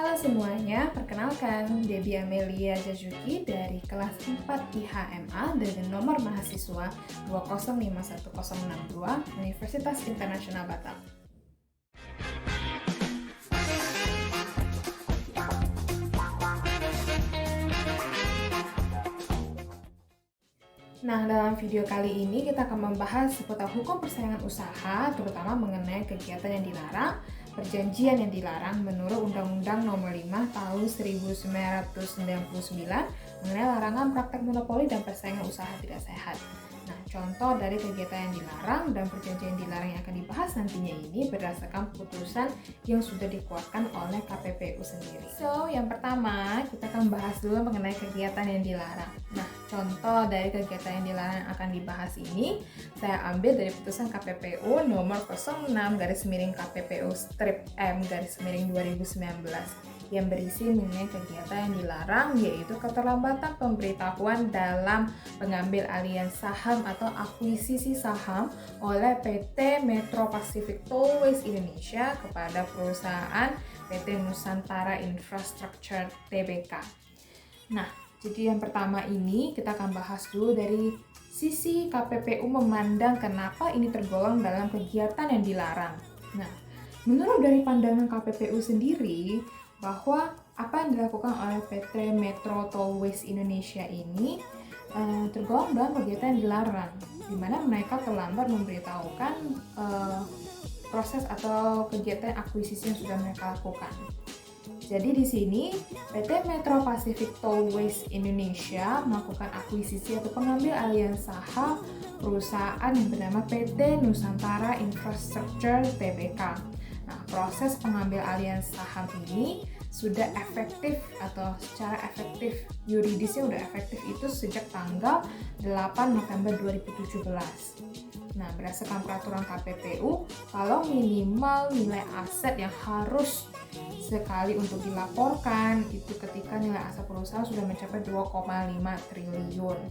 Halo semuanya, perkenalkan Debbie Amelia Jajuki dari kelas 4 IHMA dengan nomor mahasiswa 2051062 Universitas Internasional Batam. Nah, dalam video kali ini kita akan membahas seputar hukum persaingan usaha, terutama mengenai kegiatan yang dilarang, perjanjian yang dilarang menurut Undang-Undang Nomor 5 Tahun 1999 mengenai larangan praktek monopoli dan persaingan usaha tidak sehat. Nah, contoh dari kegiatan yang dilarang dan perjanjian yang dilarang yang akan dibahas nantinya ini berdasarkan putusan yang sudah dikeluarkan oleh KPPU sendiri. So, yang pertama kita akan bahas dulu mengenai kegiatan yang dilarang. Nah, contoh dari kegiatan yang dilarang yang akan dibahas ini saya ambil dari putusan KPPU nomor 06/KPPU-M/2019 yang berisi mengenai kegiatan yang dilarang, yaitu keterlambatan pemberitahuan dalam pengambil alihan saham atau akuisisi saham oleh PT Metro Pacific Tollways Indonesia kepada perusahaan PT Nusantara Infrastructure Tbk. Nah, jadi yang pertama ini kita akan bahas dulu dari sisi KPPU memandang kenapa ini tergolong dalam kegiatan yang dilarang. Nah, menurut dari pandangan KPPU sendiri, bahwa apa yang dilakukan oleh PT Metro Tollways Indonesia ini tergolong dalam kegiatan yang dilarang, di mana mereka terlambat memberitahukan proses atau kegiatan akuisisi yang sudah mereka lakukan. Jadi di sini PT Metro Pacific Tollways Indonesia melakukan akuisisi atau pengambil alihan saham perusahaan yang bernama PT Nusantara Infrastructure Tbk. Nah, proses pengambil alihan saham ini sudah efektif atau secara efektif yuridisnya sudah efektif itu sejak tanggal 8 November 2017. Nah, berdasarkan peraturan KPPU, kalau minimal nilai aset yang harus sekali untuk dilaporkan itu ketika nilai aset perusahaan sudah mencapai 2,5 triliun.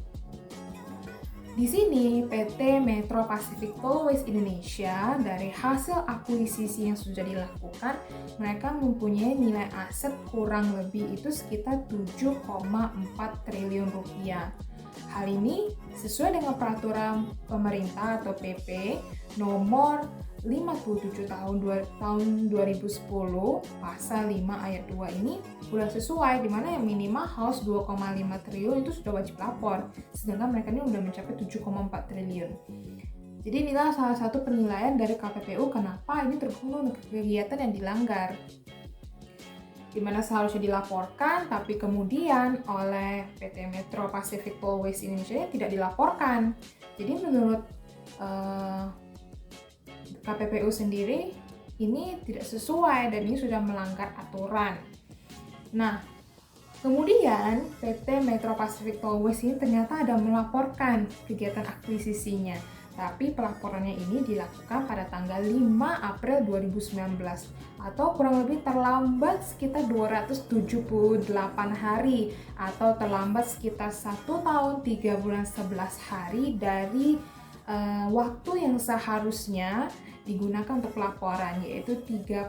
Di sini PT Metro Pacific Tollways Indonesia dari hasil akuisisi yang sudah dilakukan, mereka mempunyai nilai aset kurang lebih itu sekitar 7,4 triliun rupiah. Hal ini sesuai dengan peraturan pemerintah atau PP nomor 57 tahun 2010 pasal 5 ayat 2 ini sudah sesuai, di mana yang minimal harus 2,5 triliun itu sudah wajib lapor, sedangkan mereka ini sudah mencapai 7,4 triliun. Jadi inilah salah satu penilaian dari KPPU kenapa ini tergolong kegiatan yang dilanggar, di mana seharusnya dilaporkan tapi kemudian oleh PT Metro Pacific Tollways Indonesia tidak dilaporkan. Jadi menurut KPPU sendiri ini tidak sesuai dan ini sudah melanggar aturan. Nah, kemudian PT Metro Pacific Tollways ini ternyata ada melaporkan kegiatan akuisisinya, tapi pelaporannya ini dilakukan pada tanggal 5 April 2019 atau kurang lebih terlambat sekitar 278 hari atau terlambat sekitar 1 tahun 3 bulan 11 hari dari waktu yang seharusnya digunakan untuk pelaporan, yaitu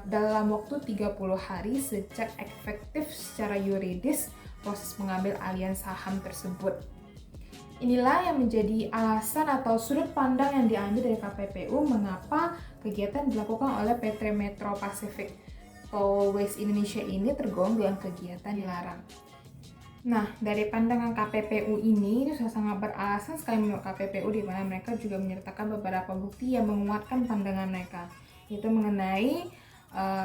dalam waktu 30 hari sejak efektif secara yuridis proses pengambil alihan saham tersebut. Inilah yang menjadi alasan atau sudut pandang yang diambil dari KPPU mengapa kegiatan dilakukan oleh PT Metro Pacific Tollways Indonesia ini tergolong dalam kegiatan dilarang. Nah, dari pandangan KPPU ini sudah sangat beralasan sekali menurut KPPU, di mana mereka juga menyertakan beberapa bukti yang menguatkan pandangan mereka, yaitu mengenai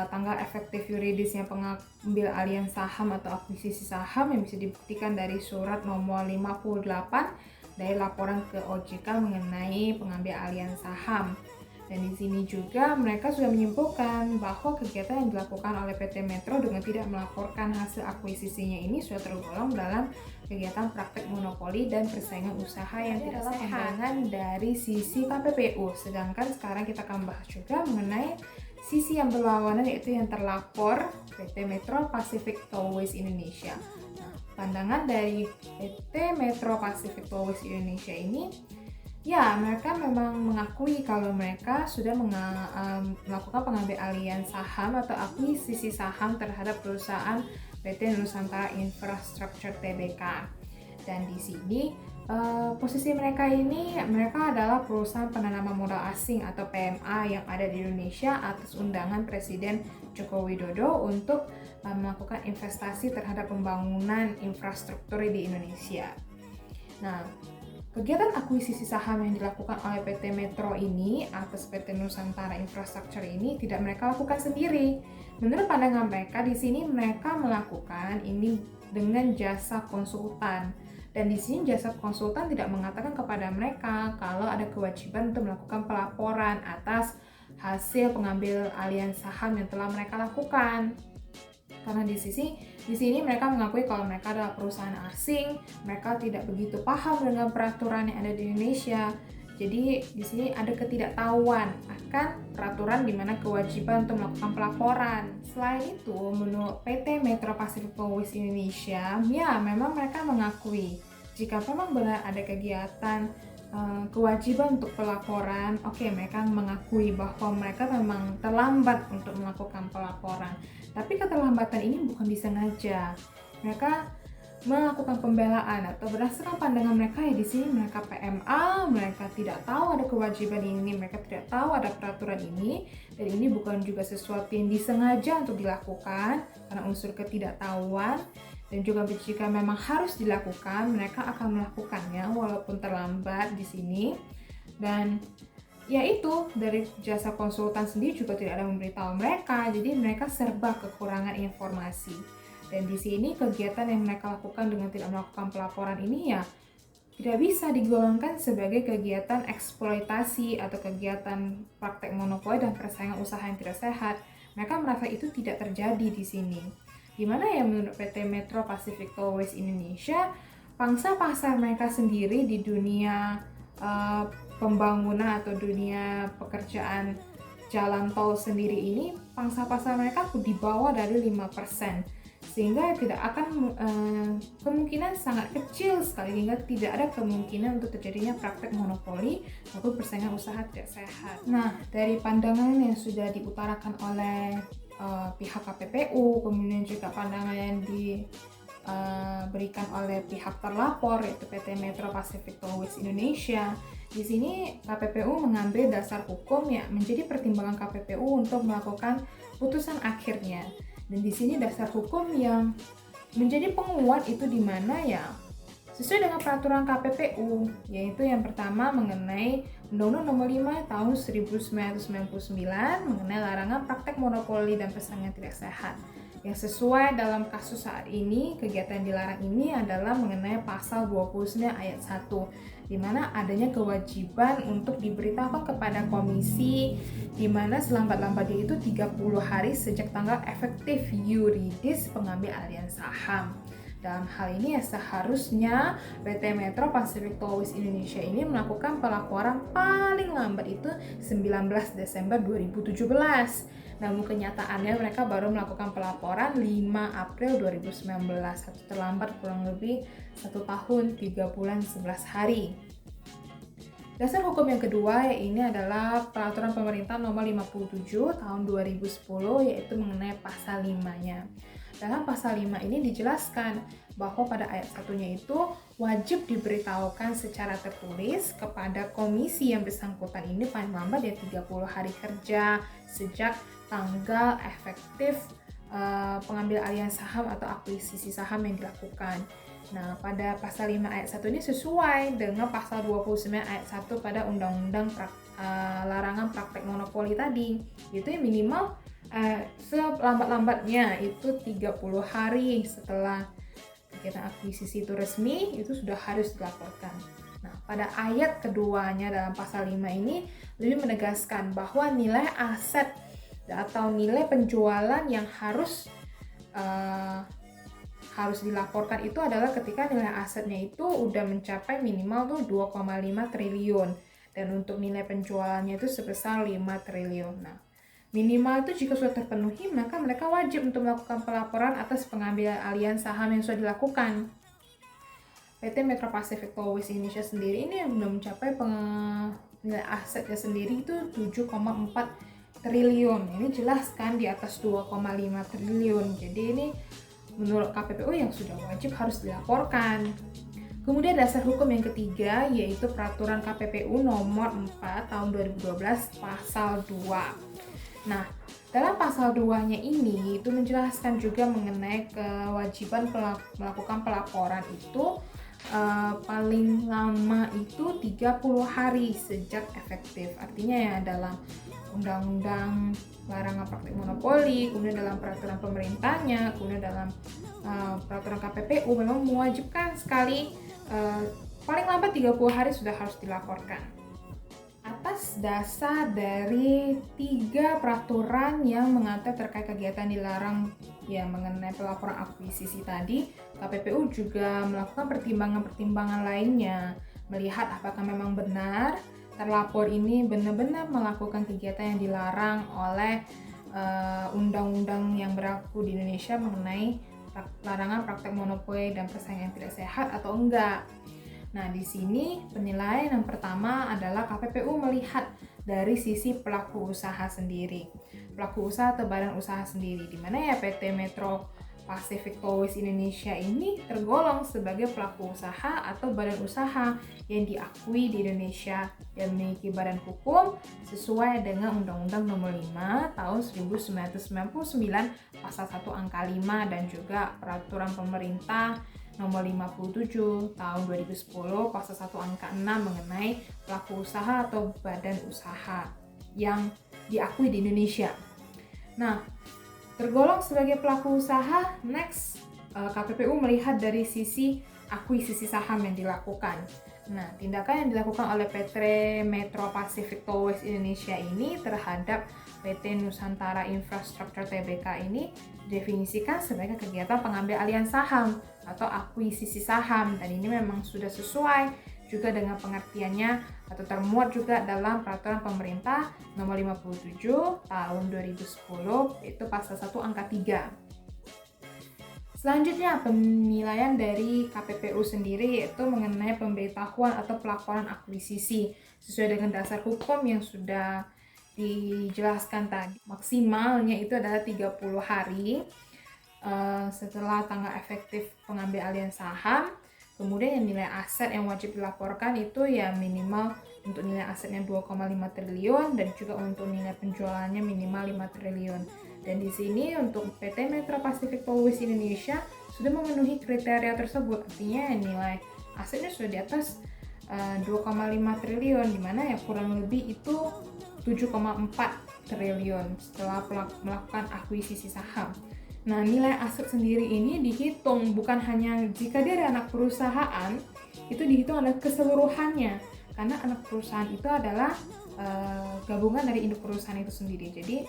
tanggal efektif yuridisnya pengambil alihan saham atau akuisisi saham yang bisa dibuktikan dari surat nomor 58 dari laporan ke OJK mengenai pengambil alihan saham. Dan di sini juga mereka sudah menyimpulkan bahwa kegiatan yang dilakukan oleh PT Metro dengan tidak melaporkan hasil akuisisinya ini sudah tergolong dalam kegiatan praktek monopoli dan persaingan usaha yang tidak sehat. Pandangan dari sisi KPPU. Sedangkan sekarang kita akan bahas juga mengenai sisi yang berlawanan, yaitu yang terlapor PT Metro Pacific Tollways Indonesia. Nah, pandangan dari PT Metro Pacific Tollways Indonesia ini Ya, mereka memang mengakui kalau mereka sudah melakukan pengambil alihan saham atau akuisisi saham terhadap perusahaan PT Nusantara Infrastructure Tbk. Dan di sini posisi mereka adalah perusahaan penanaman modal asing atau PMA yang ada di Indonesia atas undangan Presiden Joko Widodo untuk melakukan investasi terhadap pembangunan infrastruktur di Indonesia. Nah, kegiatan akuisisi saham yang dilakukan oleh PT Metro ini atas PT Nusantara Infrastructure ini tidak mereka lakukan sendiri. Menurut pandangan mereka, di sini mereka melakukan ini dengan jasa konsultan. Dan di sini jasa konsultan tidak mengatakan kepada mereka kalau ada kewajiban untuk melakukan pelaporan atas hasil pengambil alihan saham yang telah mereka lakukan. Karena di sini mereka mengakui kalau mereka adalah perusahaan asing, mereka tidak begitu paham dengan peraturan yang ada di Indonesia. Jadi di sini ada ketidaktahuan akan peraturan di mana kewajiban untuk melakukan pelaporan. Selain itu, menurut PT Metro Pacific Towers Indonesia, ya memang mereka mengakui jika memang benar ada kegiatan kewajiban untuk pelaporan, mereka mengakui bahwa mereka memang terlambat untuk melakukan pelaporan. Tapi keterlambatan ini bukan disengaja. Mereka melakukan pembelaan atau berdasarkan pandangan mereka di sini mereka PMA, mereka tidak tahu ada kewajiban ini, mereka tidak tahu ada peraturan ini, dan ini bukan juga sesuatu yang disengaja untuk dilakukan karena unsur ketidaktahuan. Dan juga jika memang harus dilakukan, mereka akan melakukannya walaupun terlambat di sini. Dan yaitu dari jasa konsultan sendiri juga tidak ada memberitahu mereka, jadi mereka serba kekurangan informasi. Dan di sini kegiatan yang mereka lakukan dengan tidak melakukan pelaporan ini ya tidak bisa digolongkan sebagai kegiatan eksploitasi atau kegiatan praktek monopoli dan persaingan usaha yang tidak sehat. Mereka merasa itu tidak terjadi di sini. Gimana ya menurut PT Metro Pacific Towers Indonesia, pangsa pasar mereka sendiri di dunia pembangunan atau dunia pekerjaan jalan tol sendiri ini, pangsa pasar mereka di bawah dari 5%. Sehingga tidak akan kemungkinan sangat kecil sekali hingga tidak ada kemungkinan untuk terjadinya praktek monopoli maupun persaingan usaha tidak sehat. Nah, dari pandangan yang sudah diutarakan oleh pihak KPPU, kemudian juga pandangan yang diberikan oleh pihak terlapor yaitu PT Metro Pacific Towers Indonesia. Di sini KPPU mengambil dasar hukum yang menjadi pertimbangan KPPU untuk melakukan putusan akhirnya. Dan di sini dasar hukum yang menjadi penguat itu di mana ya sesuai dengan peraturan KPPU, yaitu yang pertama mengenai Undang-Undang Nomor 5 Tahun 1999 mengenai larangan praktek monopoli dan persaingan tidak sehat. Yang sesuai dalam kasus saat ini, kegiatan dilarang ini adalah mengenai pasal 29 ayat 1, di mana adanya kewajiban untuk diberitahukan kepada komisi di mana selambat-lambatnya itu 30 hari sejak tanggal efektif yuridis pengambil alihan saham. Dalam hal ini ya seharusnya PT Metro Pacific Towers Indonesia ini melakukan pelaporan paling lambat itu 19 Desember 2017. Namun kenyataannya mereka baru melakukan pelaporan 5 April 2019, atau terlambat kurang lebih 1 tahun 3 bulan 11 hari. Dasar hukum yang kedua ini adalah peraturan pemerintah nomor 57 tahun 2010 yaitu mengenai pasal 5-nya. Dalam pasal 5 ini dijelaskan bahwa pada ayat 1-nya itu wajib diberitahukan secara tertulis kepada komisi yang bersangkutan ini paling lambat ya 30 hari kerja sejak tanggal efektif pengambil alihan saham atau akuisisi saham yang dilakukan. Nah, pada pasal 5 ayat 1 ini sesuai dengan pasal 29 ayat 1 pada Undang-Undang larangan praktek monopoli tadi. Itu yang minimal selambat-lambatnya itu 30 hari setelah kegiatan akuisisi itu resmi, itu sudah harus dilaporkan. Nah, pada ayat keduanya dalam pasal 5 ini lebih menegaskan bahwa nilai aset atau nilai penjualan yang harus dilaporkan itu adalah ketika nilai asetnya itu udah mencapai minimal tuh 2,5 triliun dan untuk nilai penjualannya itu sebesar 5 triliun. Nah, minimal itu jika sudah terpenuhi maka mereka wajib untuk melakukan pelaporan atas pengambilan alihan saham yang sudah dilakukan. PT Metro Pacific Towers Indonesia sendiri ini sudah mencapai nilai asetnya sendiri itu 7,4 triliun. Ini jelas kan di atas 2,5 triliun. Jadi ini menurut KPPU yang sudah wajib harus dilaporkan. Kemudian dasar hukum yang ketiga yaitu Peraturan KPPU nomor 4 tahun 2012 pasal 2. Nah, dalam pasal 2-nya ini itu menjelaskan juga mengenai kewajiban melakukan pelaporan itu paling lama itu 30 hari sejak efektif. Artinya ya dalam Undang-Undang Larangan Praktik Monopoli, kemudian dalam peraturan pemerintahnya, kemudian dalam peraturan KPPU memang mewajibkan sekali paling lambat 30 hari sudah harus dilaporkan. Atas dasar dari 3 peraturan yang mengatur terkait kegiatan dilarang ya mengenai pelaporan akuisisi tadi, KPPU juga melakukan pertimbangan-pertimbangan lainnya, melihat apakah memang benar terlapor ini benar-benar melakukan kegiatan yang dilarang oleh undang-undang yang berlaku di Indonesia mengenai larangan praktek monopoli dan persaingan tidak sehat atau enggak. Nah, di sini penilaian yang pertama adalah KPPU melihat dari sisi pelaku usaha sendiri. Pelaku usaha atau badan usaha sendiri, di mana ya PT Metro Pacific Towers Indonesia ini tergolong sebagai pelaku usaha atau badan usaha yang diakui di Indonesia yang memiliki badan hukum sesuai dengan Undang-Undang Nomor 5 Tahun 1999 Pasal 1 Angka 5 dan juga Peraturan Pemerintah Nomor 57 Tahun 2010 Pasal 1 Angka 6 mengenai pelaku usaha atau badan usaha yang diakui di Indonesia. Nah, tergolong sebagai pelaku usaha, next KPPU melihat dari sisi akuisisi saham yang dilakukan. Nah, tindakan yang dilakukan oleh PT Metro Pacific Towers Indonesia ini terhadap PT Nusantara Infrastructure Tbk ini definisikan sebagai kegiatan pengambil alihan saham atau akuisisi saham, dan ini memang sudah sesuai juga dengan pengertiannya atau termuat juga dalam Peraturan Pemerintah Nomor 57 Tahun 2010 itu Pasal 1 Angka 3. Selanjutnya penilaian dari KPPU sendiri yaitu mengenai pemberitahuan atau pelaporan akuisisi sesuai dengan dasar hukum yang sudah dijelaskan tadi. Maksimalnya itu adalah 30 hari setelah tanggal efektif pengambil alihan saham. Kemudian yang nilai aset yang wajib dilaporkan itu ya minimal untuk nilai asetnya 2,5 triliun dan juga untuk nilai penjualannya minimal 5 triliun. Dan di sini untuk PT Metro Pacific Towers Indonesia sudah memenuhi kriteria tersebut. Artinya nilai asetnya sudah di atas 2,5 triliun, di mana ya kurang lebih itu 7,4 triliun setelah melakukan akuisisi saham. Nah, nilai aset sendiri ini dihitung bukan hanya jika dia ada anak perusahaan, itu dihitung adalah keseluruhannya. Karena anak perusahaan itu adalah gabungan dari induk perusahaan itu sendiri. Jadi,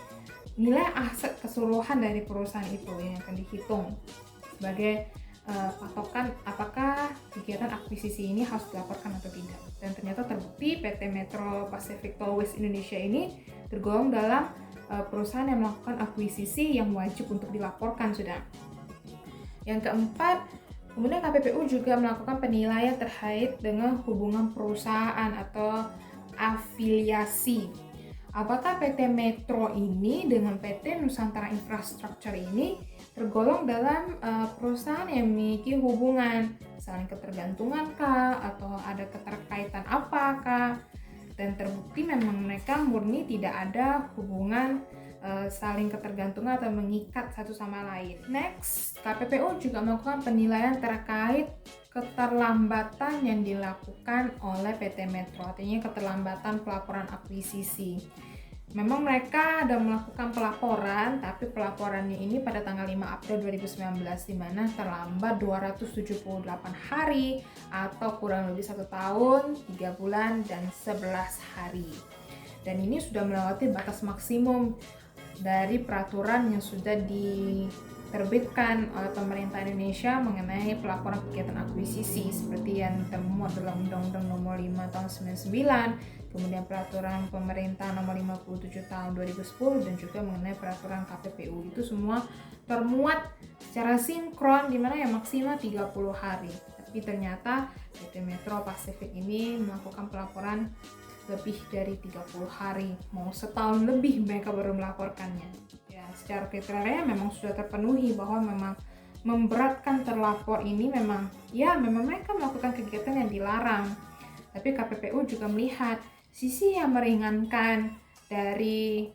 nilai aset keseluruhan dari perusahaan itu yang akan dihitung sebagai patokan apakah kegiatan akuisisi ini harus dilaporkan atau tidak. Dan ternyata terbukti PT Metro Pacific Towers Indonesia ini tergolong dalam perusahaan yang melakukan akuisisi yang wajib untuk dilaporkan sudah. Yang keempat, kemudian KPPU juga melakukan penilaian terkait dengan hubungan perusahaan atau afiliasi. Apakah PT Metro ini dengan PT Nusantara Infrastructure ini tergolong dalam perusahaan yang memiliki hubungan saling ketergantungan kah atau ada keterkaitan apakah? Dan terbukti memang mereka murni tidak ada hubungan saling ketergantungan atau mengikat satu sama lain. Next, KPPU juga melakukan penilaian terkait keterlambatan yang dilakukan oleh PT Metro, artinya keterlambatan pelaporan akuisisi. Memang mereka ada melakukan pelaporan, tapi pelaporannya ini pada tanggal 5 April 2019, di mana terlambat 278 hari atau kurang lebih 1 tahun, 3 bulan, dan 11 hari. Dan ini sudah melewati batas maksimum dari peraturan yang sudah diterbitkan oleh pemerintah Indonesia mengenai pelaporan kegiatan akuisisi seperti yang termuat dalam Undang-Undang Nomor 5 Tahun 99, kemudian Peraturan Pemerintah Nomor 57 Tahun 2010 dan juga mengenai Peraturan KPPU. Itu semua termuat secara sinkron di mana ya maksimal 30 hari. tapi ternyata PT Metro Pasifik ini melakukan pelaporan lebih dari 30 hari, mau setahun lebih mereka baru melaporkannya. Ya, secara kriteria memang sudah terpenuhi bahwa memang memberatkan terlapor ini memang mereka melakukan kegiatan yang dilarang. Tapi KPPU juga melihat sisi yang meringankan dari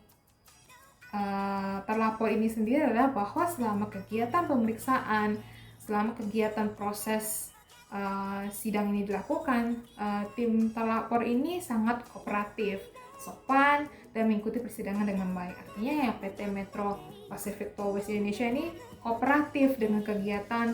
terlapor ini sendiri adalah bahwa selama kegiatan pemeriksaan, selama kegiatan proses sidang ini dilakukan, tim terlapor ini sangat kooperatif, sopan, dan mengikuti persidangan dengan baik. Artinya ya PT Metro Pacific Tollways Indonesia ini kooperatif dengan kegiatan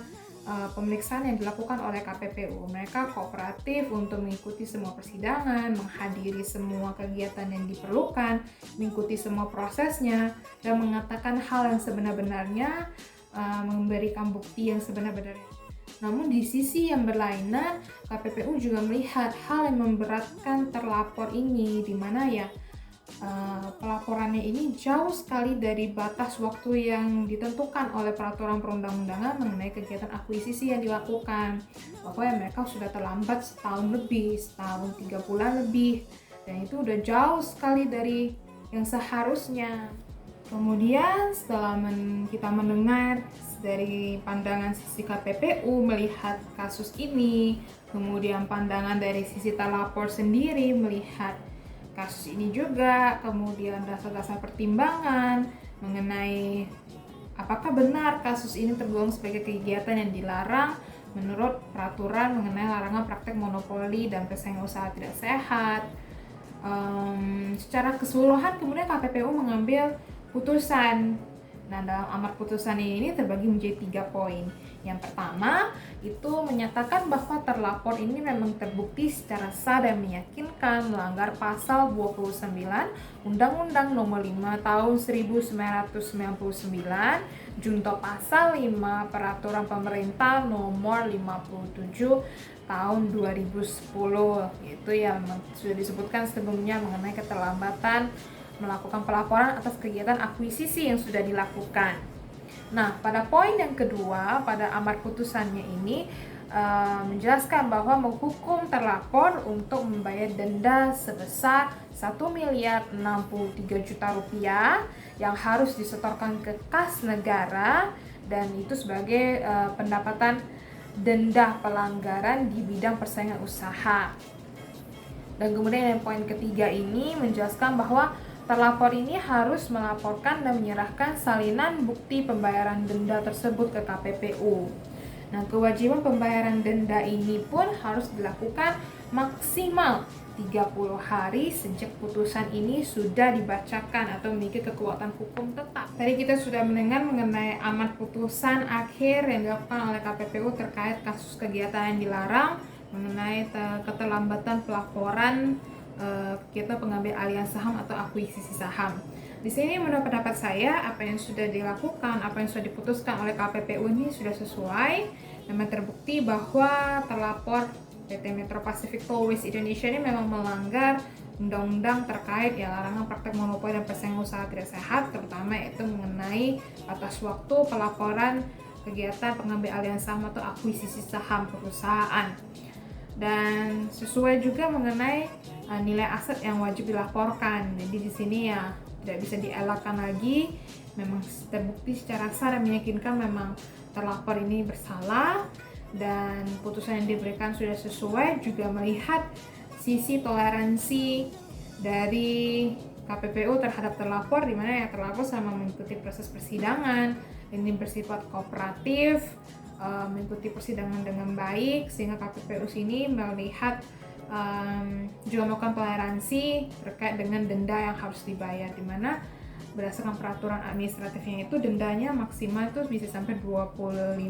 pemeriksaan yang dilakukan oleh KPPU. Mereka kooperatif untuk mengikuti semua persidangan, menghadiri semua kegiatan yang diperlukan, mengikuti semua prosesnya, dan mengatakan hal yang sebenar-benarnya, memberikan bukti yang sebenar-benarnya. Namun di sisi yang berlainan, KPPU juga melihat hal yang memberatkan terlapor ini, di mana ya pelaporannya ini jauh sekali dari batas waktu yang ditentukan oleh peraturan perundang-undangan mengenai kegiatan akuisisi yang dilakukan, bahwa ya mereka sudah terlambat setahun lebih, setahun 3 bulan lebih, dan itu udah jauh sekali dari yang seharusnya. Kemudian setelah kita mendengar dari pandangan sisi KPPU melihat kasus ini, kemudian pandangan dari sisi terlapor sendiri melihat kasus ini juga, kemudian dasar-dasar pertimbangan mengenai apakah benar kasus ini tergolong sebagai kegiatan yang dilarang menurut peraturan mengenai larangan praktek monopoli dan persaingan usaha tidak sehat. Secara keseluruhan kemudian KPPU mengambil putusan. Nah, dalam amar putusan ini terbagi menjadi 3 poin. Yang pertama, itu menyatakan bahwa terlapor ini memang terbukti secara sah dan meyakinkan melanggar pasal 29 Undang-Undang Nomor 5 Tahun 1999, junto pasal 5 Peraturan Pemerintah Nomor 57 Tahun 2010. Itu yang sudah disebutkan sebelumnya mengenai keterlambatan melakukan pelaporan atas kegiatan akuisisi yang sudah dilakukan. Nah, pada poin yang kedua, pada amar putusannya ini menjelaskan bahwa menghukum terlapor untuk membayar denda sebesar 1.063 juta rupiah yang harus disetorkan ke kas negara, dan itu sebagai pendapatan denda pelanggaran di bidang persaingan usaha. Dan kemudian yang poin ketiga ini menjelaskan bahwa terlapor ini harus melaporkan dan menyerahkan salinan bukti pembayaran denda tersebut ke KPPU. Nah, kewajiban pembayaran denda ini pun harus dilakukan maksimal 30 hari sejak putusan ini sudah dibacakan atau memiliki kekuatan hukum tetap. Tadi kita sudah mendengar mengenai amar putusan akhir yang dilakukan oleh KPPU terkait kasus kegiatan yang dilarang mengenai keterlambatan pelaporan kita pengambil alihan saham atau akuisisi saham. Di sini menurut pendapat saya, apa yang sudah dilakukan, apa yang sudah diputuskan oleh KPPU ini sudah sesuai, memang terbukti bahwa terlapor PT Metro Pacific Tollways Indonesia ini memang melanggar undang-undang terkait larangan praktek monopoli dan persaingan usaha tidak sehat, terutama yaitu mengenai batas waktu pelaporan kegiatan pengambil alihan saham atau akuisisi saham perusahaan. Dan sesuai juga mengenai nilai aset yang wajib dilaporkan. Jadi di sini ya tidak bisa dielakkan lagi, memang terbukti secara sah dan meyakinkan memang terlapor ini bersalah, dan putusan yang diberikan sudah sesuai, juga melihat sisi toleransi dari KPPU terhadap terlapor, di mana ya terlapor sama mengikuti proses persidangan, ini bersifat kooperatif, mengikuti persidangan dengan baik, sehingga KPPU sini melihat juga melakukan toleransi terkait dengan denda yang harus dibayar, di mana berdasarkan peraturan administratifnya itu dendanya maksimal itu bisa sampai 25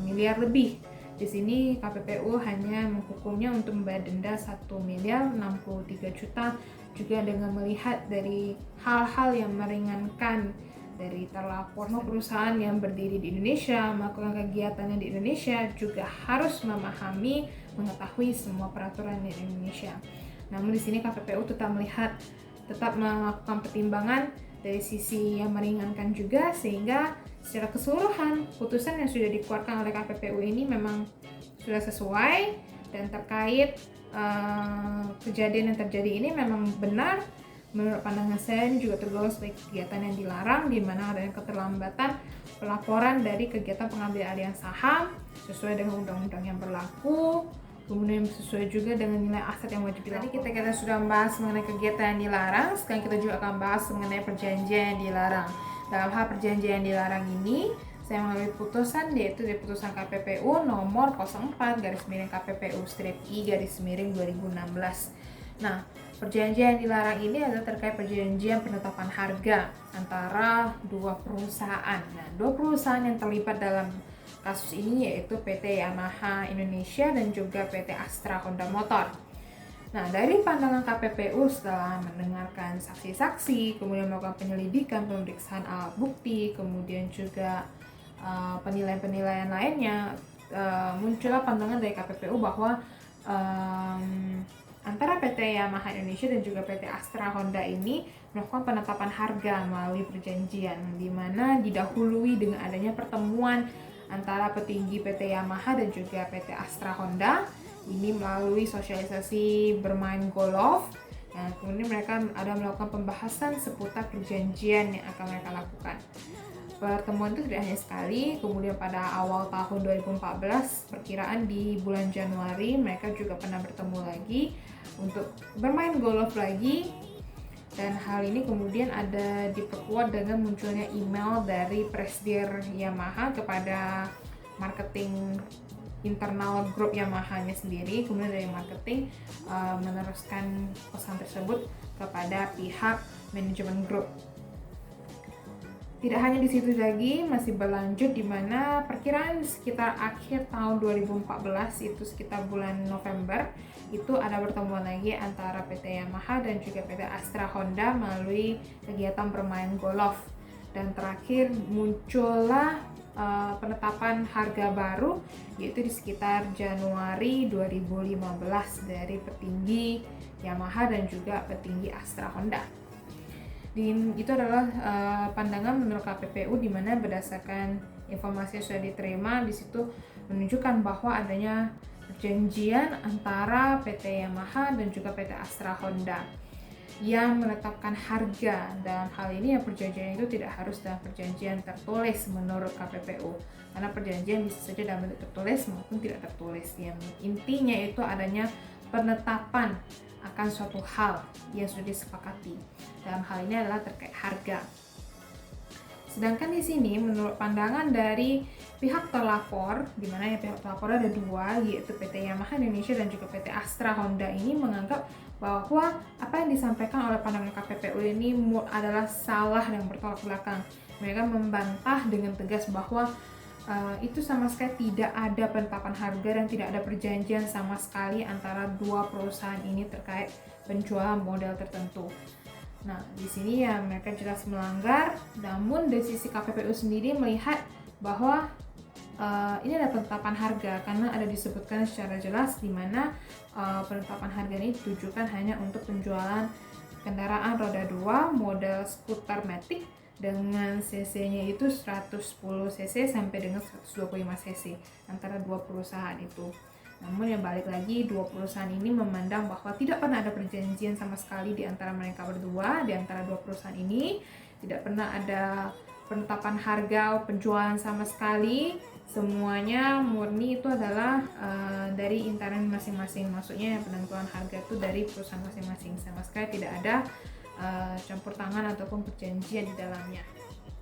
miliar lebih. Di sini KPPU hanya menghukumnya untuk membayar denda 1.063 juta, juga dengan melihat dari hal-hal yang meringankan dari terlapor. Perusahaan yang berdiri di Indonesia, melakukan kegiatannya di Indonesia, juga harus memahami, mengetahui semua peraturan di Indonesia. Namun di sini KPPU tetap melakukan pertimbangan dari sisi yang meringankan juga, sehingga secara keseluruhan putusan yang sudah dikeluarkan oleh KPPU ini memang sudah sesuai dan terkait kejadian yang terjadi ini memang benar. Menurut pandangan saya ini juga tergolong sebagai kegiatan yang dilarang, di mana adanya keterlambatan pelaporan dari kegiatan pengambil alihan saham sesuai dengan undang-undang yang berlaku, kemudian sesuai juga dengan nilai aset yang wajib dilaporkan. Tadi kita sudah membahas mengenai kegiatan yang dilarang, sekarang kita juga akan bahas mengenai perjanjian yang dilarang. Dalam hal perjanjian yang dilarang ini, saya mengambil putusan, yaitu dari putusan KPPU nomor 04/KPPU-I/2016. Nah, perjanjian yang dilarang ini adalah terkait perjanjian penetapan harga antara dua perusahaan. Nah, dua perusahaan yang terlibat dalam kasus ini yaitu PT Yamaha Indonesia dan juga PT Astra Honda Motor. Nah, dari pandangan KPPU setelah mendengarkan saksi-saksi, kemudian melakukan penyelidikan, pemeriksaan alat bukti, kemudian juga penilaian-penilaian lainnya, muncullah pandangan dari KPPU bahwa antara PT Yamaha Indonesia dan juga PT Astra Honda ini melakukan penetapan harga melalui perjanjian, di mana didahului dengan adanya pertemuan antara petinggi PT Yamaha dan juga PT Astra Honda ini melalui sosialisasi bermain golf. Nah, kemudian mereka ada melakukan pembahasan seputar perjanjian yang akan mereka lakukan. Pertemuan itu tidak hanya sekali, kemudian pada awal tahun 2014, perkiraan di bulan Januari, mereka juga pernah bertemu lagi untuk bermain golf lagi. Dan hal ini kemudian ada diperkuat dengan munculnya email dari Presidir Yamaha kepada marketing internal grup Yamaha-nya sendiri. Kemudian dari marketing meneruskan pesan tersebut kepada pihak manajemen grup. Tidak hanya di situ lagi, masih berlanjut di mana perkiraan sekitar akhir tahun 2014, itu sekitar bulan November, itu ada pertemuan lagi antara PT Yamaha dan juga PT Astra Honda melalui kegiatan bermain golf. Dan terakhir muncullah penetapan harga baru, yaitu di sekitar Januari 2015 dari petinggi Yamaha dan juga petinggi Astra Honda. Itu adalah pandangan menurut KPPU, di mana berdasarkan informasi yang sudah diterima di situ menunjukkan bahwa adanya perjanjian antara PT Yamaha dan juga PT Astra Honda yang menetapkan harga. Dalam hal ini perjanjian itu tidak harus dalam perjanjian tertulis menurut KPPU, karena perjanjian bisa saja dalam bentuk tertulis maupun tidak tertulis. Yang intinya itu adanya penetapan akan suatu hal yang sudah disepakati. Dalam hal ini adalah terkait harga. Sedangkan di sini menurut pandangan dari pihak terlapor, di mana pihak terlapor ada dua, yaitu PT Yamaha Indonesia dan juga PT Astra Honda, ini menganggap bahwa apa yang disampaikan oleh pandangan KPPU ini adalah salah dan bertolak belakang. Mereka membantah dengan tegas bahwa itu sama sekali tidak ada penetapan harga dan tidak ada perjanjian sama sekali antara dua perusahaan ini terkait penjualan model tertentu. Nah, di sini ya mereka jelas melanggar. Namun dari sisi KPPU sendiri melihat bahwa ini ada penetapan harga, karena ada disebutkan secara jelas di mana penetapan harga ini ditujukan hanya untuk penjualan kendaraan roda 2 model skuter matic dengan cc-nya itu 110 cc sampai dengan 125 cc antara dua perusahaan itu. Namun yang balik lagi, dua perusahaan ini memandang bahwa tidak pernah ada perjanjian sama sekali di antara mereka berdua, di antara dua perusahaan ini tidak pernah ada penetapan harga penjualan sama sekali. Semuanya murni itu adalah dari internal masing-masing, maksudnya penentuan harga itu dari perusahaan masing-masing, sama sekali tidak ada campur tangan ataupun perjanjian di dalamnya.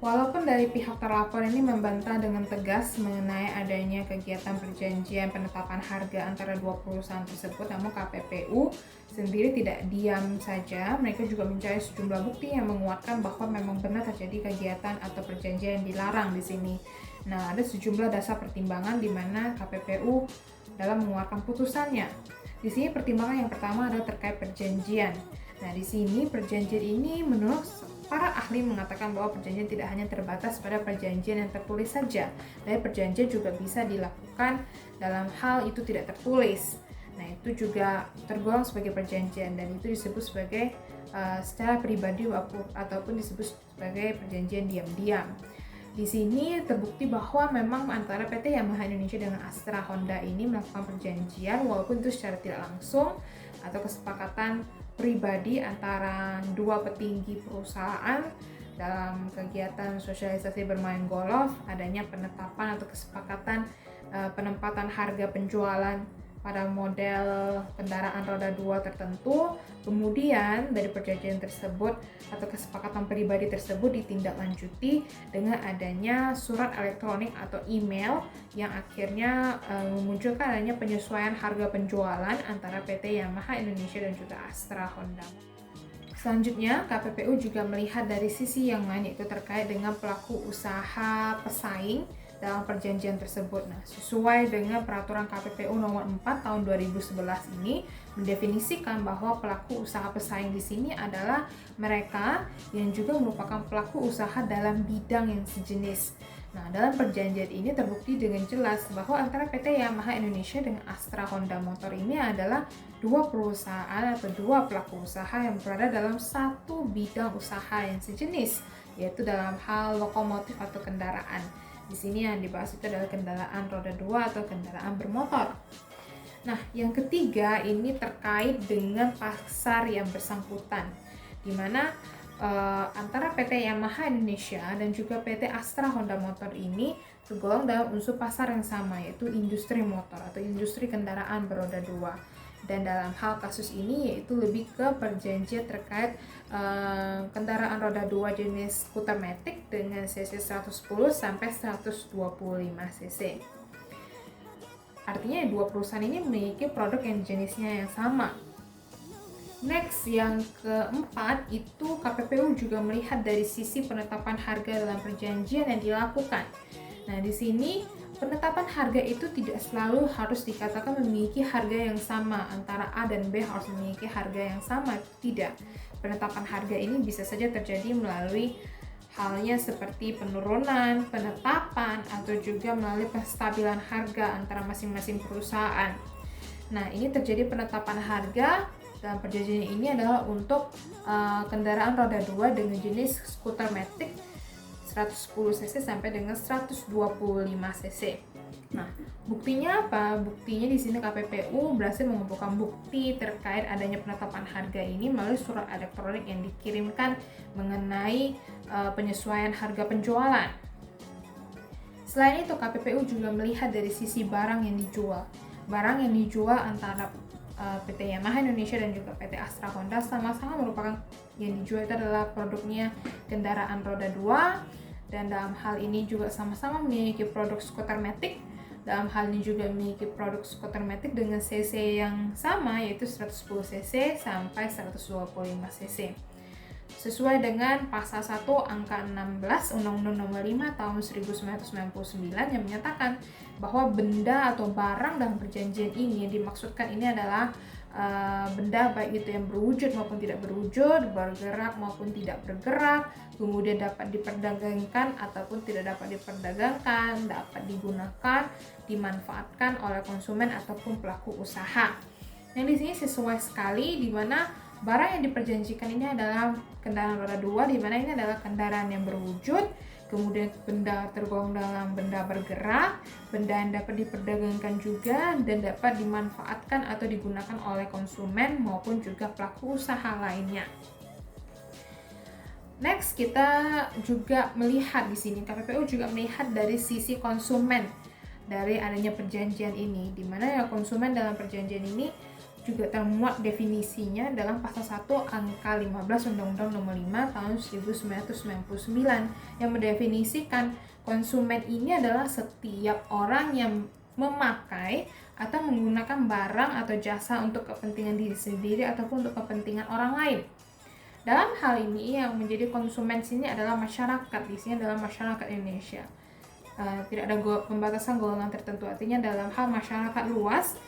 Walaupun dari pihak terlapor ini membantah dengan tegas mengenai adanya kegiatan perjanjian penetapan harga antara dua perusahaan tersebut, namun KPPU sendiri tidak diam saja. Mereka juga mencari sejumlah bukti yang menguatkan bahwa memang benar terjadi kegiatan atau perjanjian yang dilarang di sini. Nah, ada sejumlah dasar pertimbangan di mana KPPU dalam mengeluarkan putusannya. Di sini pertimbangan yang pertama adalah terkait perjanjian. Nah, di sini perjanjian ini menurut para ahli mengatakan bahwa perjanjian tidak hanya terbatas pada perjanjian yang tertulis saja, tapi perjanjian juga bisa dilakukan dalam hal itu tidak tertulis. Nah, itu juga tergolong sebagai perjanjian dan itu disebut sebagai secara pribadi ataupun disebut sebagai perjanjian diam-diam. Di sini terbukti bahwa memang antara PT Yamaha Indonesia dengan Astra Honda ini melakukan perjanjian walaupun itu secara tidak langsung atau kesepakatan pribadi antara dua petinggi perusahaan dalam kegiatan sosialisasi bermain golf, adanya penetapan atau kesepakatan penempatan harga penjualan pada model kendaraan roda 2 tertentu. Kemudian dari perjanjian tersebut atau kesepakatan pribadi tersebut ditindaklanjuti dengan adanya surat elektronik atau email yang akhirnya memunculkan adanya penyesuaian harga penjualan antara PT Yamaha Indonesia dan juga Astra Honda. Selanjutnya, KPPU juga melihat dari sisi yang lain, yaitu terkait dengan pelaku usaha pesaing dalam perjanjian tersebut. Nah, sesuai dengan peraturan KPPU nomor 4 tahun 2011 ini mendefinisikan bahwa pelaku usaha pesaing di sini adalah mereka yang juga merupakan pelaku usaha dalam bidang yang sejenis. Nah, dalam perjanjian ini terbukti dengan jelas bahwa antara PT Yamaha Indonesia dengan Astra Honda Motor ini adalah dua perusahaan atau dua pelaku usaha yang berada dalam satu bidang usaha yang sejenis, yaitu dalam hal lokomotif atau kendaraan. Di sini yang dibahas itu adalah kendaraan roda 2 atau kendaraan bermotor. Nah, yang ketiga ini terkait dengan pasar yang bersangkutan, di mana antara PT Yamaha Indonesia dan juga PT Astra Honda Motor ini tergolong dalam unsur pasar yang sama, yaitu industri motor atau industri kendaraan beroda 2. Dan dalam hal kasus ini yaitu lebih ke perjanjian terkait kendaraan roda 2 jenis skuter matic dengan cc 110 sampai 125 cc. Artinya dua perusahaan ini memiliki produk yang jenisnya yang sama. Next, yang keempat itu KPPU juga melihat dari sisi penetapan harga dalam perjanjian yang dilakukan. Nah, di sini penetapan harga itu tidak selalu harus dikatakan memiliki harga yang sama, antara A dan B harus memiliki harga yang sama, tidak. Penetapan harga ini bisa saja terjadi melalui halnya seperti penurunan, penetapan, atau juga melalui penstabilan harga antara masing-masing perusahaan. Nah, ini terjadi penetapan harga dalam perjanjian ini adalah untuk kendaraan roda 2 dengan jenis skuter matic 110 cc sampai dengan 125 cc. Nah, buktinya apa? Buktinya di sini KPPU berhasil mengumpulkan bukti terkait adanya penetapan harga ini melalui surat elektronik yang dikirimkan mengenai penyesuaian harga penjualan. Selain itu, KPPU juga melihat dari sisi barang yang dijual. Barang yang dijual antara PT Yamaha Indonesia dan juga PT Astra Honda sama-sama merupakan yang dijual itu adalah produknya kendaraan roda 2, dan dalam hal ini juga sama-sama memiliki produk skuter matic. Dalam hal ini juga memiliki produk skuter matic dengan cc yang sama, yaitu 110 cc sampai 125 cc. Sesuai dengan pasal 1 angka 16 Undang-Undang Nomor 5 Tahun 1999 yang menyatakan bahwa benda atau barang dalam perjanjian ini yang dimaksudkan ini adalah benda baik itu yang berwujud maupun tidak berwujud, bergerak maupun tidak bergerak, kemudian dapat diperdagangkan ataupun tidak dapat diperdagangkan, dapat digunakan, dimanfaatkan oleh konsumen ataupun pelaku usaha. Yang di sini sesuai sekali, di mana barang yang diperjanjikan ini adalah kendaraan roda 2, di mana ini adalah kendaraan yang berwujud, kemudian benda tergolong dalam benda bergerak, benda yang dapat diperdagangkan juga dan dapat dimanfaatkan atau digunakan oleh konsumen maupun juga pelaku usaha lainnya. Next, kita juga melihat di sini KPPU juga melihat dari sisi konsumen dari adanya perjanjian ini, di mana ya konsumen dalam perjanjian ini juga termuat definisinya dalam pasal 1 angka 15 Undang-Undang Nomor 5 Tahun 1999 yang mendefinisikan konsumen ini adalah setiap orang yang memakai atau menggunakan barang atau jasa untuk kepentingan diri sendiri ataupun untuk kepentingan orang lain. Dalam hal ini yang menjadi konsumen sini adalah masyarakat, di sini adalah masyarakat Indonesia. Tidak ada pembatasan golongan tertentu, artinya dalam hal masyarakat luas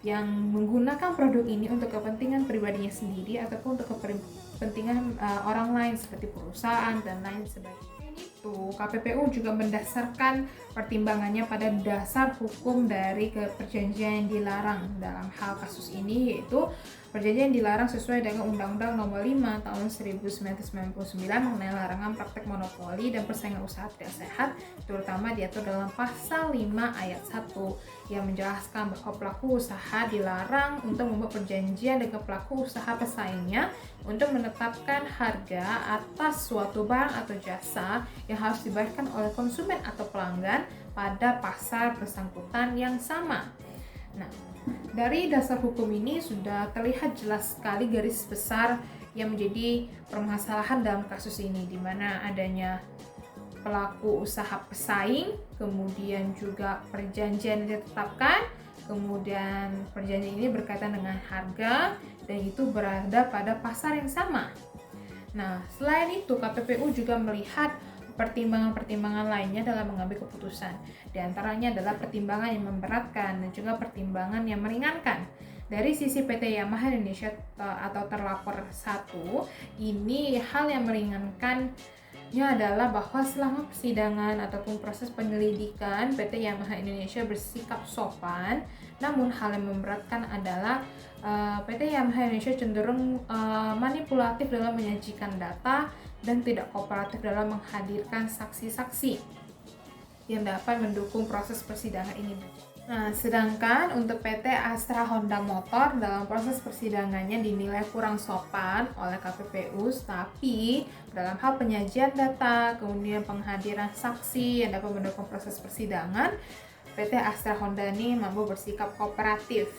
yang menggunakan produk ini untuk kepentingan pribadinya sendiri ataupun untuk kepentingan orang lain seperti perusahaan dan lain sebagainya. Itu KPPU juga mendasarkan pertimbangannya pada dasar hukum dari perjanjian yang dilarang dalam hal kasus ini, yaitu Perjanjian dilarang sesuai dengan Undang-Undang Nomor 5 Tahun 1999 mengenai larangan praktek monopoli dan persaingan usaha tidak sehat, terutama diatur dalam Pasal 5 Ayat 1 yang menjelaskan bahwa pelaku usaha dilarang untuk membuat perjanjian dengan pelaku usaha pesaingnya untuk menetapkan harga atas suatu barang atau jasa yang harus dibayarkan oleh konsumen atau pelanggan pada pasar bersangkutan yang sama. Nah, dari dasar hukum ini sudah terlihat jelas sekali garis besar yang menjadi permasalahan dalam kasus ini, di mana adanya pelaku usaha pesaing, kemudian juga perjanjian yang ditetapkan, kemudian perjanjian ini berkaitan dengan harga, dan itu berada pada pasar yang sama. Nah, selain itu KPPU juga melihat pertimbangan-pertimbangan lainnya dalam mengambil keputusan. Di antaranya adalah pertimbangan yang memberatkan dan juga pertimbangan yang meringankan. Dari sisi PT Yamaha Indonesia atau terlapor 1, ini hal yang meringankannya adalah bahwa selama persidangan ataupun proses penyelidikan PT Yamaha Indonesia bersikap sopan, namun hal yang memberatkan adalah PT Yamaha Indonesia cenderung manipulatif dalam menyajikan data dan tidak kooperatif dalam menghadirkan saksi-saksi yang dapat mendukung proses persidangan ini. Nah, sedangkan untuk PT Astra Honda Motor dalam proses persidangannya dinilai kurang sopan oleh KPPU, tapi dalam hal penyajian data, kemudian penghadiran saksi yang dapat mendukung proses persidangan, PT Astra Honda ini mampu bersikap kooperatif.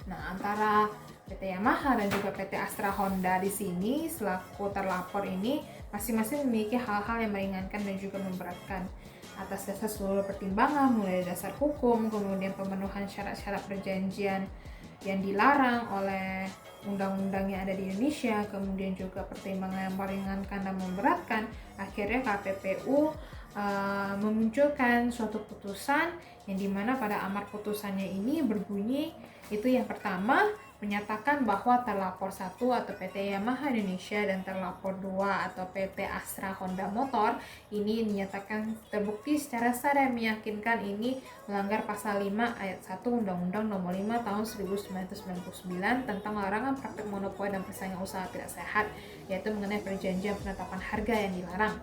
Nah, antara PT Yamaha dan juga PT Astra Honda di sini selaku terlapor ini masing-masing memiliki hal-hal yang meringankan dan juga memberatkan atas dasar seluruh pertimbangan, mulai dari dasar hukum, kemudian pemenuhan syarat-syarat perjanjian yang dilarang oleh undang-undang yang ada di Indonesia, kemudian juga pertimbangan yang meringankan dan memberatkan. Akhirnya KPPU memunculkan suatu putusan yang dimana pada amar putusannya ini berbunyi itu yang pertama, menyatakan bahwa terlapor 1 atau PT Yamaha Indonesia dan terlapor 2 atau PT Astra Honda Motor ini dinyatakan terbukti secara sah dan meyakinkan ini melanggar pasal 5 ayat 1 Undang-Undang Nomor 5 Tahun 1999 tentang larangan praktek monopoli dan persaingan usaha tidak sehat, yaitu mengenai perjanjian penetapan harga yang dilarang.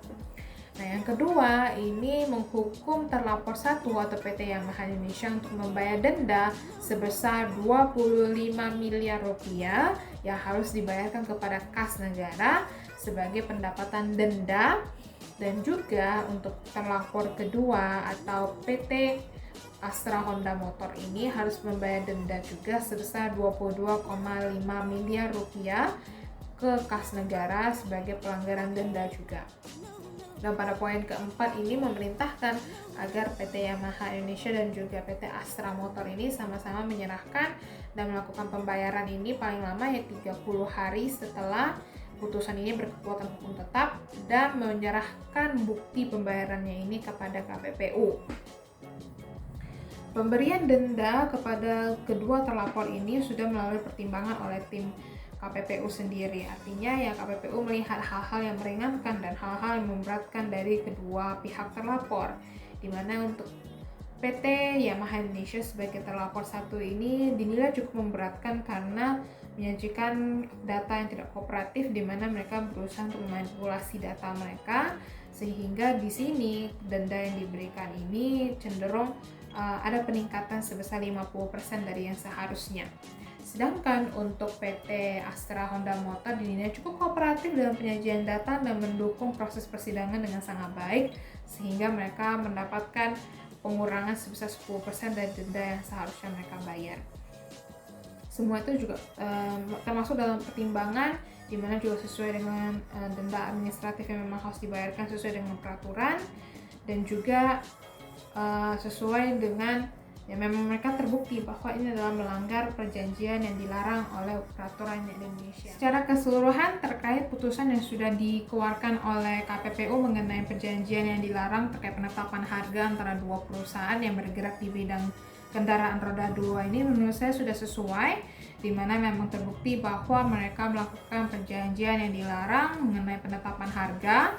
Nah, yang kedua, ini menghukum terlapor 1 atau PT Yamaha Indonesia untuk membayar denda sebesar 25 miliar rupiah yang harus dibayarkan kepada kas negara sebagai pendapatan denda, dan juga untuk terlapor kedua atau PT Astra Honda Motor ini harus membayar denda juga sebesar 22,5 miliar rupiah ke kas negara sebagai pelanggaran denda juga. Dan pada poin keempat ini memerintahkan agar PT Yamaha Indonesia dan juga PT Astra Motor ini sama-sama menyerahkan dan melakukan pembayaran ini paling lama 30 hari setelah putusan ini berkekuatan hukum tetap dan menyerahkan bukti pembayarannya ini kepada KPPU. Pemberian denda kepada kedua terlapor ini sudah melalui pertimbangan oleh tim KPPU sendiri. Artinya ya KPPU melihat hal-hal yang meringankan dan hal-hal yang memberatkan dari kedua pihak terlapor, di mana untuk PT Yamaha Indonesia sebagai terlapor 1 ini dinilai cukup memberatkan karena menyajikan data yang tidak kooperatif, di mana mereka berusaha untuk memanipulasi data mereka, sehingga di sini denda yang diberikan ini cenderung ada peningkatan sebesar 50% dari yang seharusnya. Sedangkan untuk PT Astra Honda Motor dinilai cukup kooperatif dalam penyajian data dan mendukung proses persidangan dengan sangat baik, sehingga mereka mendapatkan pengurangan sebesar 10% dari denda yang seharusnya mereka bayar. Semua itu juga termasuk dalam pertimbangan, di mana juga sesuai dengan denda administratif yang memang harus dibayarkan sesuai dengan peraturan, dan juga sesuai dengan ya memang mereka terbukti bahwa ini adalah melanggar perjanjian yang dilarang oleh peraturan Indonesia. Secara keseluruhan terkait putusan yang sudah dikeluarkan oleh KPPU mengenai perjanjian yang dilarang terkait penetapan harga antara dua perusahaan yang bergerak di bidang kendaraan roda 2 ini menurut saya sudah sesuai, di mana memang terbukti bahwa mereka melakukan perjanjian yang dilarang mengenai penetapan harga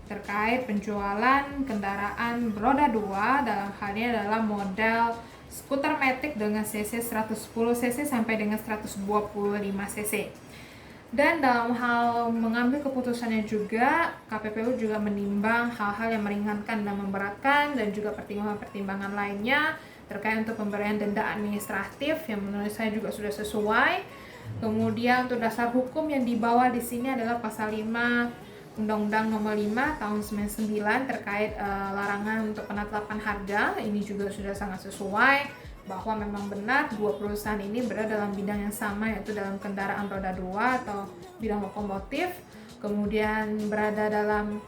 terkait penjualan kendaraan roda 2, dalam hal ini adalah model skuter matic dengan cc 110 cc sampai dengan 125 cc. Dan dalam hal mengambil keputusannya juga, KPPU juga menimbang hal-hal yang meringankan dan memberatkan dan juga pertimbangan-pertimbangan lainnya terkait untuk pemberian denda administratif yang menurut saya juga sudah sesuai. Kemudian untuk dasar hukum yang dibawa di sini adalah pasal 5 Undang-Undang Nomor 5 Tahun 99 terkait larangan untuk penetapan harga. Ini juga sudah sangat sesuai bahwa memang benar dua perusahaan ini berada dalam bidang yang sama, yaitu dalam kendaraan roda 2 atau bidang lokomotif, kemudian berada dalam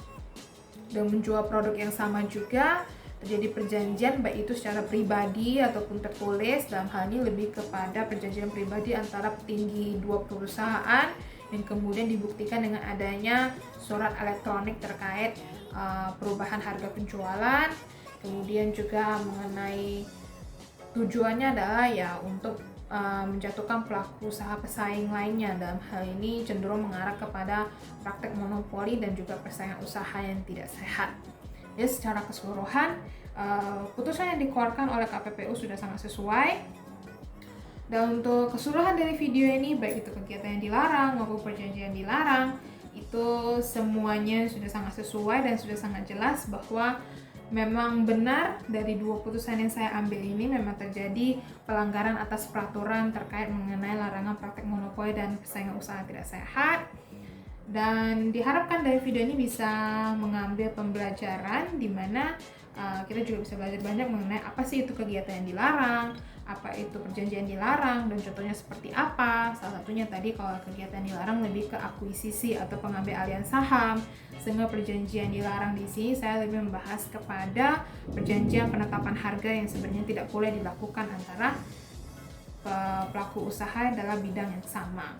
dan menjual produk yang sama juga, terjadi perjanjian baik itu secara pribadi ataupun tertulis. Dalam hal ini lebih kepada perjanjian pribadi antara petinggi dua perusahaan yang kemudian dibuktikan dengan adanya surat elektronik terkait perubahan harga penjualan. Kemudian juga mengenai tujuannya adalah ya untuk menjatuhkan pelaku usaha pesaing lainnya. Dalam hal ini cenderung mengarah kepada praktek monopoli dan juga persaingan usaha yang tidak sehat. Jadi secara keseluruhan putusan yang dikeluarkan oleh KPPU sudah sangat sesuai. Dan untuk keseluruhan dari video ini, baik itu kegiatan yang dilarang maupun perjanjian dilarang, itu semuanya sudah sangat sesuai dan sudah sangat jelas bahwa memang benar dari dua putusan yang saya ambil ini memang terjadi pelanggaran atas peraturan terkait mengenai larangan praktek monopoli dan persaingan usaha tidak sehat. Dan diharapkan dari video ini bisa mengambil pembelajaran di mana kita juga bisa belajar banyak mengenai apa sih itu kegiatan yang dilarang, apa itu perjanjian dilarang, dan contohnya seperti apa. Salah satunya tadi kalau kegiatan dilarang lebih ke akuisisi atau pengambil alihan saham, sehingga perjanjian dilarang di sini saya lebih membahas kepada perjanjian penetapan harga yang sebenarnya tidak boleh dilakukan antara pelaku usaha dalam bidang yang sama.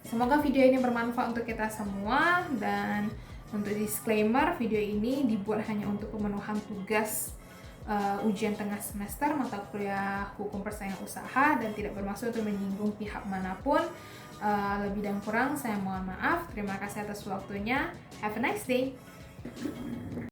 Semoga video ini bermanfaat untuk kita semua, dan untuk disclaimer, video ini dibuat hanya untuk pemenuhan tugas ujian tengah semester mata kuliah hukum persaingan usaha dan tidak bermaksud untuk menyinggung pihak manapun. Lebih dan kurang saya mohon maaf. Terima kasih atas waktunya. Have a nice day.